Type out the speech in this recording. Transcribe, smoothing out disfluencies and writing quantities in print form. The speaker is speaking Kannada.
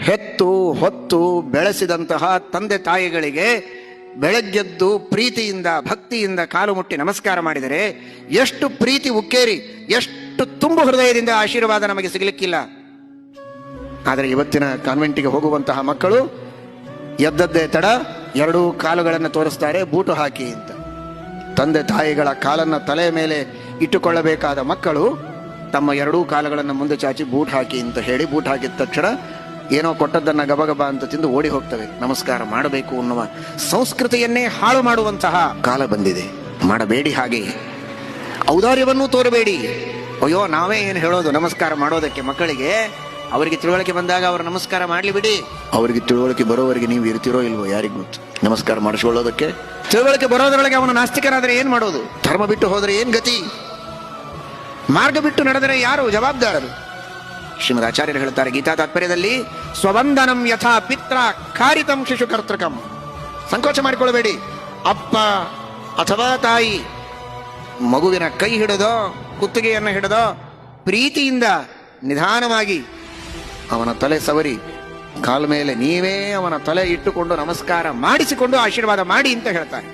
ಹೆತ್ತು ಹೊತ್ತು ಬೆಳೆಸಿದಂತಹ ತಂದೆ ತಾಯಿಗಳಿಗೆ ಬೆಳಗ್ಗೆದ್ದು ಪ್ರೀತಿಯಿಂದ ಭಕ್ತಿಯಿಂದ ಕಾಲು ಮುಟ್ಟಿ ನಮಸ್ಕಾರ ಮಾಡಿದರೆ ಎಷ್ಟು ಪ್ರೀತಿ ಉಕ್ಕೇರಿ ಎಷ್ಟು ತುಂಬು ಹೃದಯದಿಂದ ಆಶೀರ್ವಾದ ನಮಗೆ ಸಿಗಲಿಕ್ಕಿಲ್ಲ. ಆದರೆ ಇವತ್ತಿನ ಕಾನ್ವೆಂಟಿಗೆ ಹೋಗುವಂತಹ ಮಕ್ಕಳು ಎದ್ದದ್ದೇ ತಡ ಎರಡೂ ಕಾಲುಗಳನ್ನು ತೋರಿಸ್ತಾರೆ ಬೂಟು ಹಾಕಿ ಅಂತ. ತಂದೆ ತಾಯಿಗಳ ಕಾಲನ್ನು ತಲೆ ಮೇಲೆ ಇಟ್ಟುಕೊಳ್ಳಬೇಕಾದ ಮಕ್ಕಳು ತಮ್ಮ ಎರಡೂ ಕಾಲುಗಳನ್ನು ಮುಂದೆ ಚಾಚಿ ಬೂಟ್ ಹಾಕಿ ಅಂತ ಹೇಳಿ ಬೂಟ್ ಹಾಕಿದ ತಕ್ಷಣ ಏನೋ ಕೊಟ್ಟದ್ದನ್ನು ಗಬಗಬ ಅಂತ ತಿಂದು ಓಡಿ ಹೋಗ್ತವೆ. ನಮಸ್ಕಾರ ಮಾಡಬೇಕು ಅನ್ನುವ ಸಂಸ್ಕೃತಿಯನ್ನೇ ಹಾಳು ಮಾಡುವಂತಹ ಕಾಲ ಬಂದಿದೆ. ಮಾಡಬೇಡಿ, ಹಾಗೆ ಔದಾರ್ಯವನ್ನೂ ತೋರಬೇಡಿ. ಅಯ್ಯೋ ನಾವೇ ಏನು ಹೇಳೋದು ನಮಸ್ಕಾರ ಮಾಡೋದಕ್ಕೆ ಮಕ್ಕಳಿಗೆ, ಅವರಿಗೆ ತಿಳುವಳಿಕೆ ಬಂದಾಗ ಅವರು ನಮಸ್ಕಾರ ಮಾಡಲಿ ಬಿಡಿ. ಅವರಿಗೆ ತಿಳುವಳಿಕೆ ಬರೋವರೆಗೆ ನೀವು ಇರ್ತಿರೋ ಇಲ್ವೋ ಯಾರಿಗೂ ಗೊತ್ತು. ನಮಸ್ಕಾರ ಮಾಡಿಸ್ಕೊಳ್ಳೋದಕ್ಕೆ ತಿಳುವಳಿಕೆ ಬರೋದ್ರೊಳಗೆ ಅವನು ನಾಸ್ತಿಕನಾದರೆ ಏನ್ ಮಾಡೋದು? ಧರ್ಮ ಬಿಟ್ಟು ಹೋದರೆ ಏನ್ ಗತಿ? ಮಾರ್ಗ ಬಿಟ್ಟು ನಡೆದರೆ ಯಾರು ಜವಾಬ್ದಾರರು? ಶ್ರೀಮದ್ ಆಚಾರ್ಯರು ಹೇಳ್ತಾರೆ ಗೀತಾ ತಾತ್ಪರ್ಯದಲ್ಲಿ, ಸ್ವವಂದನಂ ಯಥಾ ಪಿತ್ರ ಕಾರಿತಂ ಶಿಶು ಕರ್ತೃಕಂ. ಸಂಕೋಚ ಮಾಡಿಕೊಳ್ಳಬೇಡಿ. ಅಪ್ಪ ಅಥವಾ ತಾಯಿ ಮಗುವಿನ ಕೈ ಹಿಡಿದೋ ಕುತ್ತಿಗೆಯನ್ನು ಹಿಡಿದೋ ಪ್ರೀತಿಯಿಂದ ನಿಧಾನವಾಗಿ ಅವನ ತಲೆ ಸವರಿ ಕಾಲ ಮೇಲೆ ನೀವೇ ಅವನ ತಲೆ ಇಟ್ಟುಕೊಂಡು ನಮಸ್ಕಾರ ಮಾಡಿಸಿಕೊಂಡು ಆಶೀರ್ವಾದ ಮಾಡಿ ಅಂತ ಹೇಳ್ತಾರೆ.